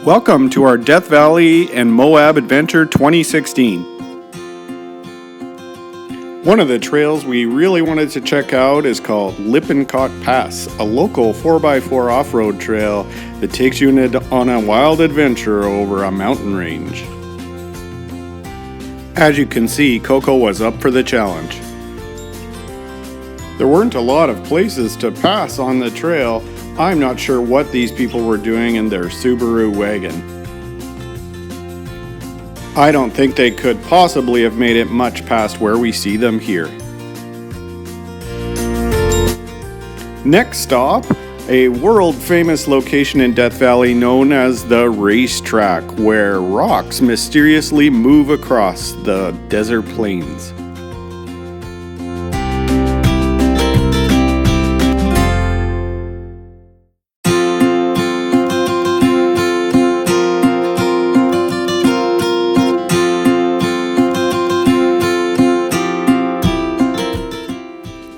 Welcome to our Death Valley and Moab Adventure 2016. One of the trails we really wanted to check out is called Lippincott Pass, a local 4x4 off-road trail that takes you on a wild adventure over a mountain range. As you can see, Coco was up for the challenge. There weren't a lot of places to pass on the trail. I'm not sure what these people were doing in their Subaru wagon. I don't think they could possibly have made it much past where we see them here. Next stop, a world-famous location in Death Valley known as the racetrack, where rocks mysteriously move across the desert plains.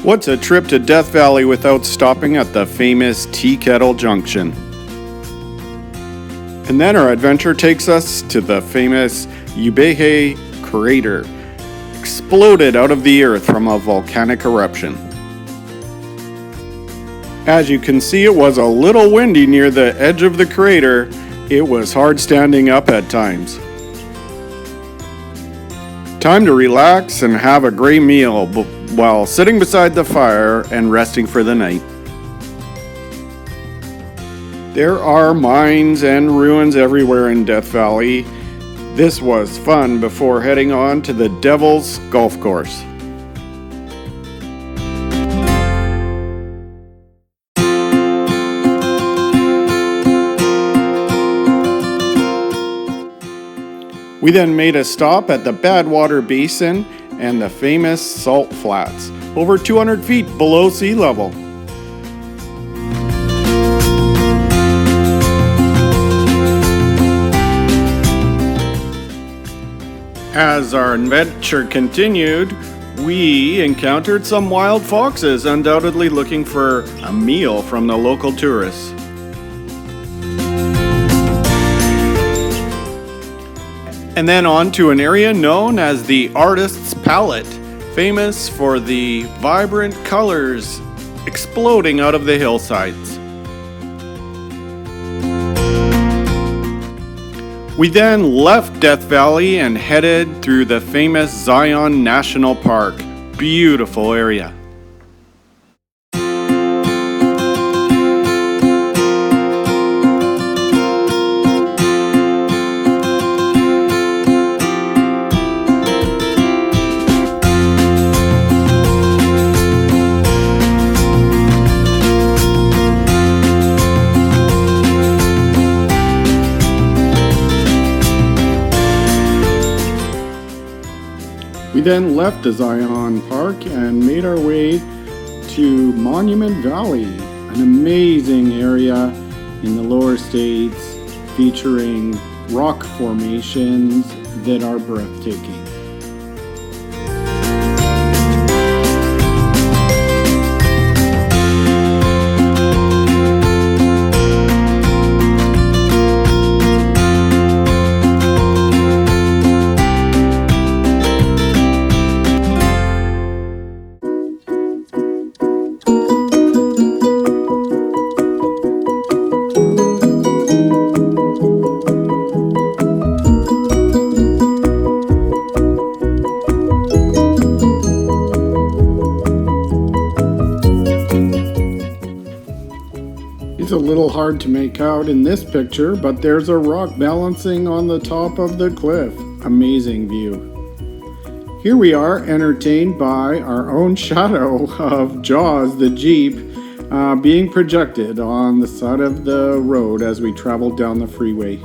What's a trip to Death Valley without stopping at the famous Tea Kettle Junction? And then our adventure takes us to the famous Ubehe crater, exploded out of the earth from a volcanic eruption. As you can see, it was a little windy near the edge of the crater. It was hard standing up at times. Time to relax and have a great meal while sitting beside the fire and resting for the night. There are mines and ruins everywhere in Death Valley. This was fun before heading on to the Devil's Golf Course. We then made a stop at the Badwater Basin and the famous Salt Flats, over 200 feet below sea level. As our adventure continued, we encountered some wild foxes, undoubtedly looking for a meal from the local tourists. And then on to an area known as the Artist's Palette, famous for the vibrant colors exploding out of the hillsides. We then left Death Valley and headed through the famous Zion National Park. Beautiful area. We then left the Zion Park and made our way to Monument Valley, an amazing area in the lower states featuring rock formations that are breathtaking. It's a little hard to make out in this picture, but there's a rock balancing on the top of the cliff. Amazing view. Here we are, entertained by our own shadow of Jaws, the Jeep, being projected on the side of the road as we travel down the freeway.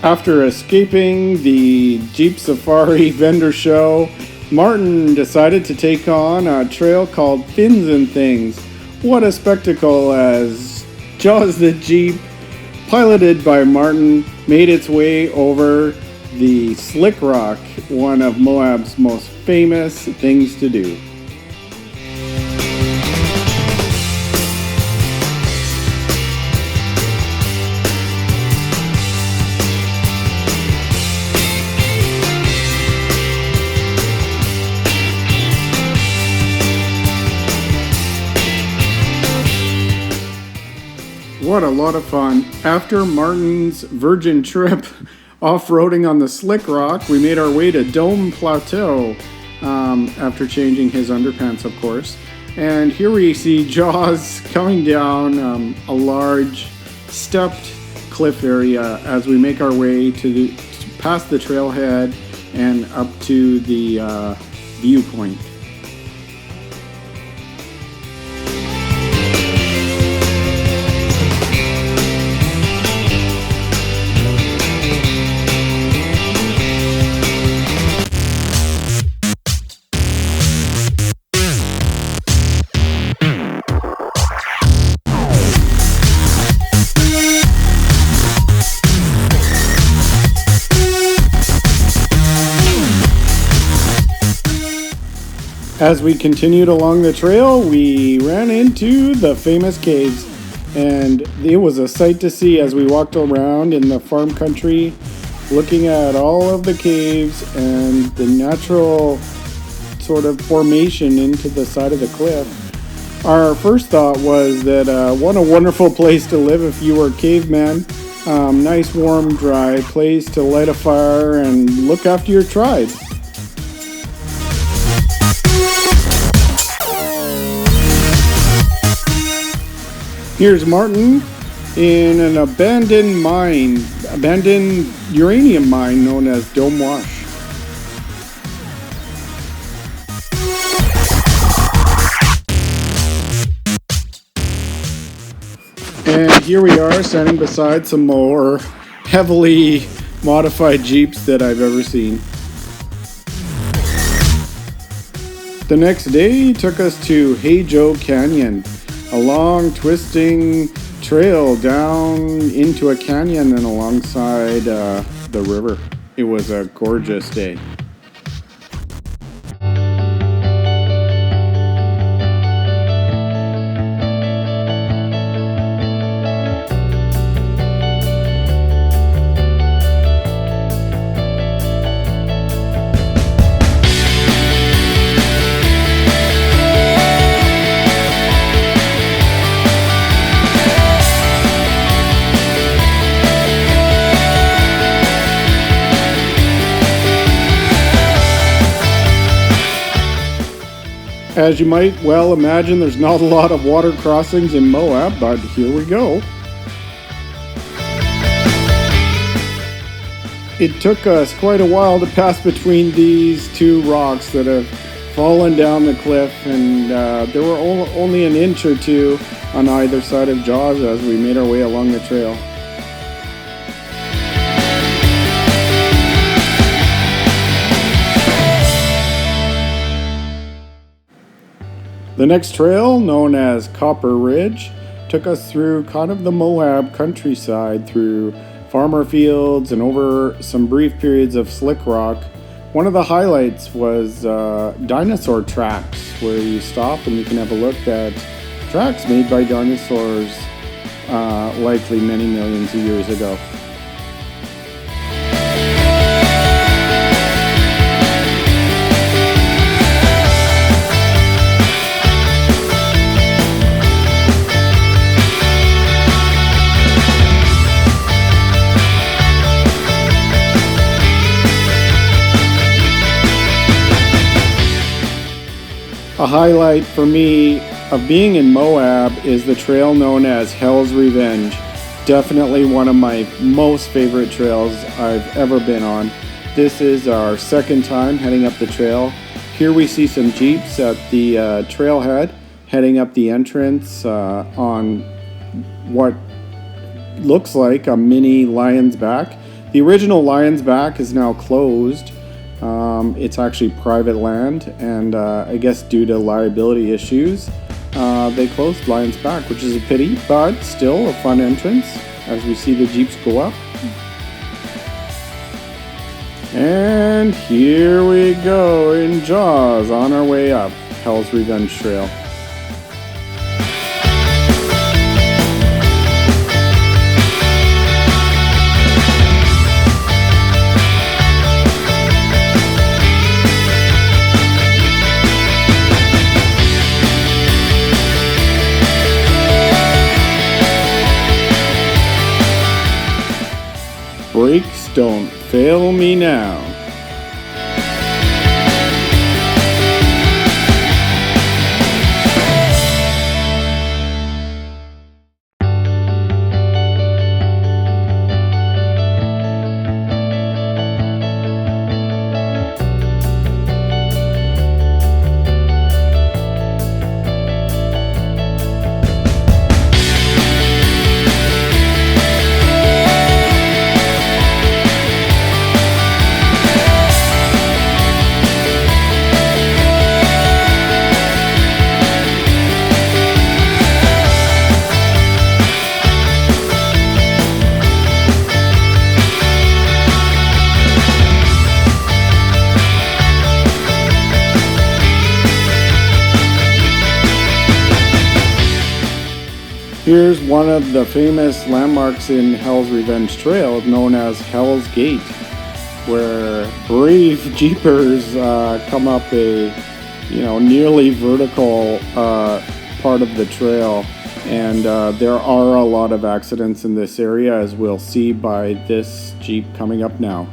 After escaping the Jeep Safari vendor show, Martin decided to take on a trail called Fins and Things. What a spectacle as Jaws the Jeep, piloted by Martin, made its way over the Slick Rock, one of Moab's most famous things to do. What a lot of fun. After Martin's virgin trip off-roading on the Slick Rock, we made our way to Dome Plateau after changing his underpants, of course. And here we see Jaws coming down a large stepped cliff area as we make our way past the trailhead and up to the viewpoint. As we continued along the trail, we ran into the famous caves, and it was a sight to see as we walked around in the farm country, looking at all of the caves and the natural sort of formation into the side of the cliff. Our first thought was that what a wonderful place to live if you were a caveman. Nice, warm, dry place to light a fire and look after your tribe. Here's Martin in an abandoned uranium mine known as Dome Wash. And here we are standing beside some more heavily modified Jeeps that I've ever seen. The next day took us to Hey Joe Canyon, a long twisting trail down into a canyon and alongside the river. It was a gorgeous day. As you might well imagine, there's not a lot of water crossings in Moab, but here we go. It took us quite a while to pass between these two rocks that have fallen down the cliff, and there were only an inch or two on either side of Jaws as we made our way along the trail. The next trail, known as Copper Ridge, took us through kind of the Moab countryside, through farmer fields and over some brief periods of slick rock. One of the highlights was dinosaur tracks, where you stop and you can have a look at tracks made by dinosaurs likely many millions of years ago. A highlight for me of being in Moab is the trail known as Hell's Revenge. Definitely one of my most favorite trails I've ever been on. This is our second time heading up the trail. Here we see some Jeeps at the trailhead heading up the entrance on what looks like a mini Lion's Back. The original Lion's Back is now closed. It's actually private land, and I guess due to liability issues, they closed Lion's Back, which is a pity, but still a fun entrance as we see the Jeeps go up. And here we go in Jaws on our way up Hell's Revenge Trail. Brakes don't fail me now. Here's one of the famous landmarks in Hell's Revenge Trail, known as Hell's Gate, where brave jeepers come up a nearly vertical part of the trail, and there are a lot of accidents in this area, as we'll see by this Jeep coming up now.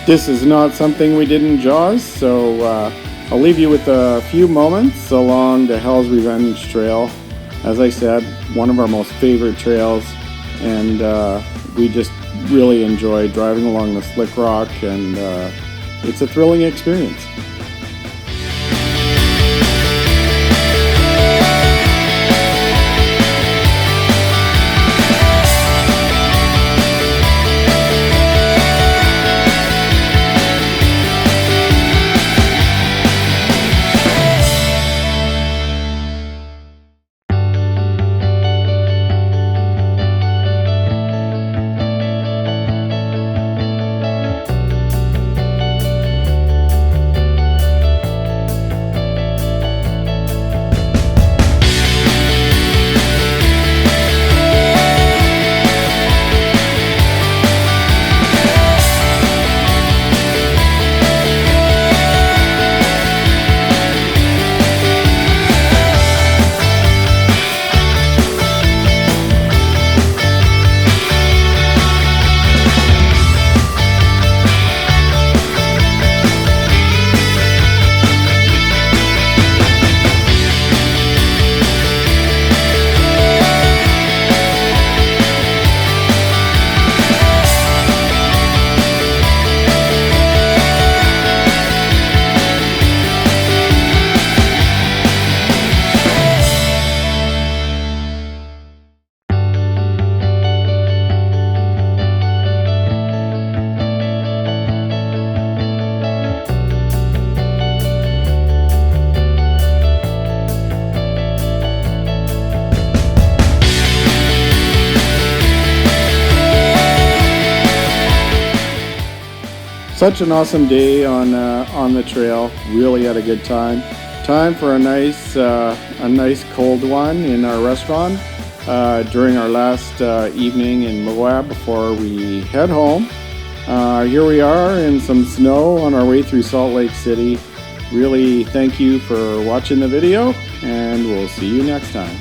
This is not something we did in Jaws, so I'll leave you with a few moments along the Hell's Revenge Trail. As I said, one of our most favorite trails, and we just really enjoy driving along the slick rock, and it's a thrilling experience. Such an awesome day on the trail. Really had a good time. Time for a nice cold one in our restaurant during our last evening in Moab before we head home. Here we are in some snow on our way through Salt Lake City. Really thank you for watching the video, and we'll see you next time.